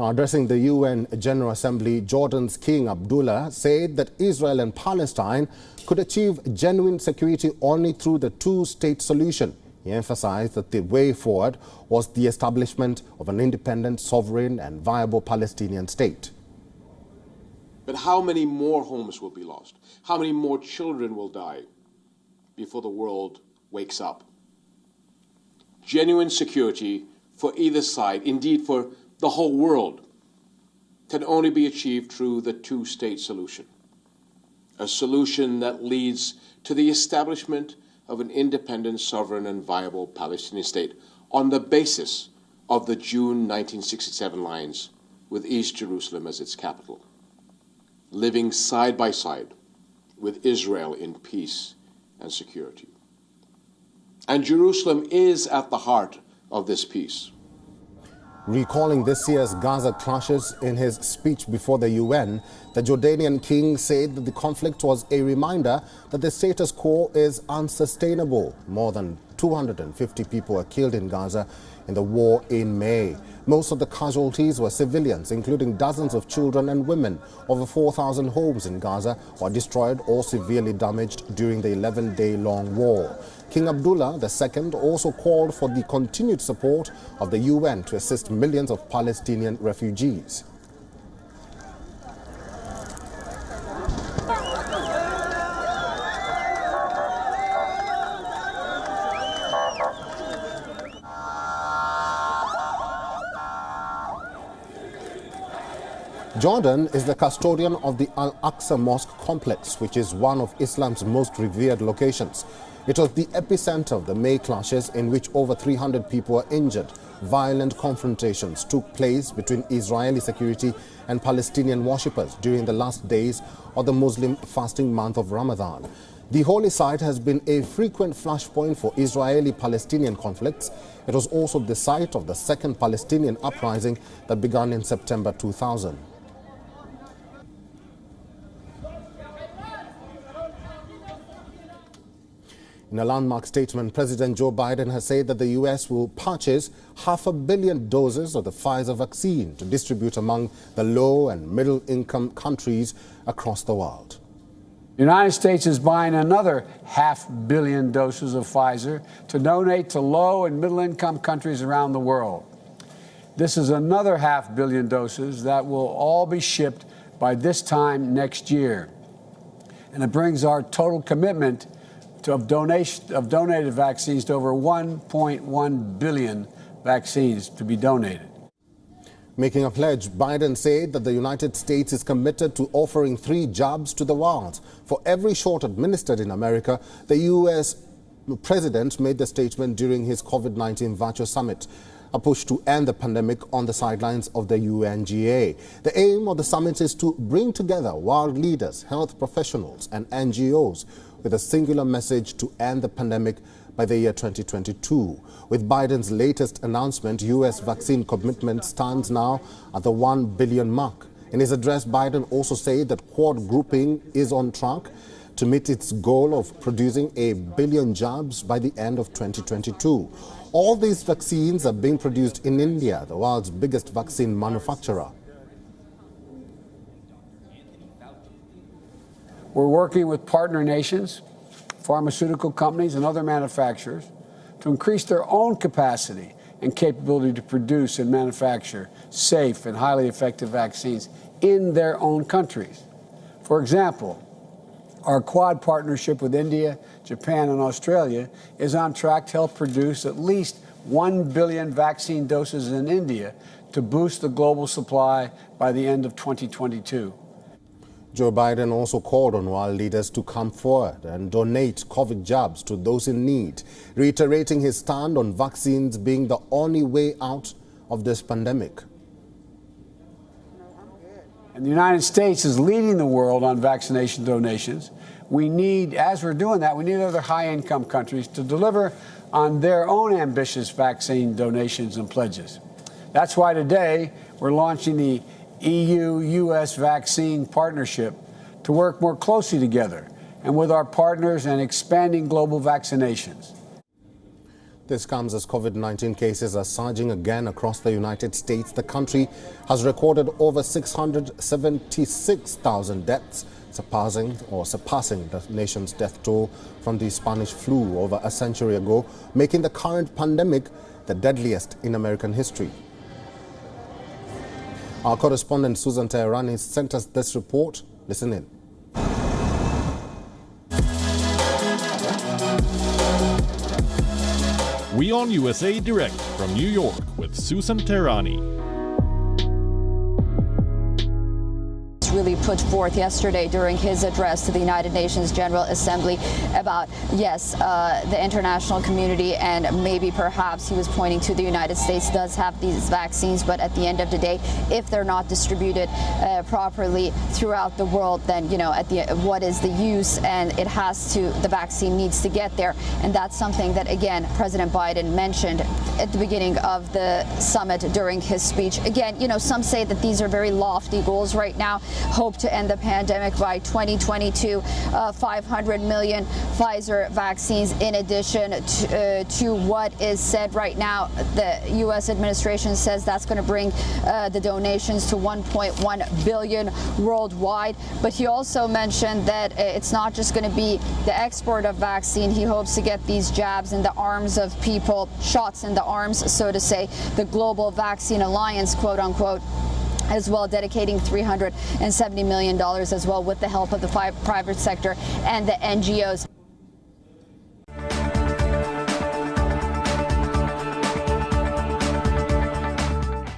Now, addressing the UN General Assembly, Jordan's King Abdullah said that Israel and Palestine could achieve genuine security only through the two-state solution. He emphasized that the way forward was the establishment of an independent, sovereign and viable Palestinian state. But how many more homes will be lost? How many more children will die before the world wakes up? Genuine security for either side, indeed for the whole world, can only be achieved through the two-state solution. A solution that leads to the establishment of an independent, sovereign and viable Palestinian state on the basis of the June 1967 lines, with East Jerusalem as its capital, living side by side with Israel in peace and security. And Jerusalem is at the heart of this peace. Recalling this year's Gaza clashes in his speech before the UN, the Jordanian king said that the conflict was a reminder that the status quo is unsustainable. More than 250 people were killed in Gaza in the war in May. Most of the casualties were civilians, including dozens of children and women. Over 4,000 homes in Gaza were destroyed or severely damaged during the 11-day-long war. King Abdullah II also called for the continued support of the UN to assist millions of Palestinian refugees. Jordan is the custodian of the Al-Aqsa Mosque complex, which is one of Islam's most revered locations. It was the epicenter of the May clashes in which over 300 people were injured. Violent confrontations took place between Israeli security and Palestinian worshippers during the last days of the Muslim fasting month of Ramadan. The holy site has been a frequent flashpoint for Israeli-Palestinian conflicts. It was also the site of the second Palestinian uprising that began in September 2000. In a landmark statement, President Joe Biden has said that the U.S. will purchase 500 million doses of the Pfizer vaccine to distribute among the low and middle-income countries across the world. The United States is buying another 500 million doses of Pfizer to donate to low and middle-income countries around the world. This is another 500 million doses that will all be shipped by this time next year. And it brings our total commitment of donated vaccines to over 1.1 billion vaccines to be donated. Making a pledge, Biden said that the United States is committed to offering 3 jabs to the world. For every shot administered in America, the U.S. president made the statement during his COVID-19 virtual summit, a push to end the pandemic on the sidelines of the UNGA. The aim of the summit is to bring together world leaders, health professionals and NGOs with a singular message to end the pandemic by the year 2022. With Biden's latest announcement, U.S. vaccine commitment stands now at the 1 billion mark. In his address, Biden also said that Quad grouping is on track to meet its goal of producing 1 billion jabs by the end of 2022. All these vaccines are being produced in India, the world's biggest vaccine manufacturer. We're working with partner nations, pharmaceutical companies and other manufacturers to increase their own capacity and capability to produce and manufacture safe and highly effective vaccines in their own countries. For example, our Quad partnership with India, Japan and Australia is on track to help produce at least 1 billion vaccine doses in India to boost the global supply by the end of 2022. Joe Biden also called on world leaders to come forward and donate COVID jabs to those in need, reiterating his stand on vaccines being the only way out of this pandemic. And the United States is leading the world on vaccination donations. We need, as we're doing that, we need other high-income countries to deliver on their own ambitious vaccine donations and pledges. That's why today we're launching the EU-US vaccine partnership to work more closely together and with our partners and expanding global vaccinations. This comes as COVID-19 cases are surging again across the United States. The country has recorded over 676,000 deaths, surpassing the nation's death toll from the Spanish flu over a century ago, making the current pandemic the deadliest in American history. Our correspondent Susan Teherani sent us this report. Listen in. WION-USA Direct from New York with Susan Teherani. Really put forth yesterday during his address to the United Nations General Assembly about, yes, the international community, and maybe perhaps he was pointing to the United States does have these vaccines, but at the end of the day, if they're not distributed properly throughout the world, then, you know, what is the use? And the vaccine needs to get there. And that's something that, again, President Biden mentioned at the beginning of the summit during his speech. Again, you know, some say that these are very lofty goals right now. Hope to end the pandemic by 2022, 500 million Pfizer vaccines in addition to what is said right now. The U.S. administration says that's going to bring the donations to 1.1 billion worldwide. But he also mentioned that it's not just going to be the export of vaccine. He hopes to get these jabs in the arms of people, shots in the arms, so to say, the Global Vaccine Alliance, quote unquote, as well, dedicating $370 million as well with the help of the private sector and the NGOs.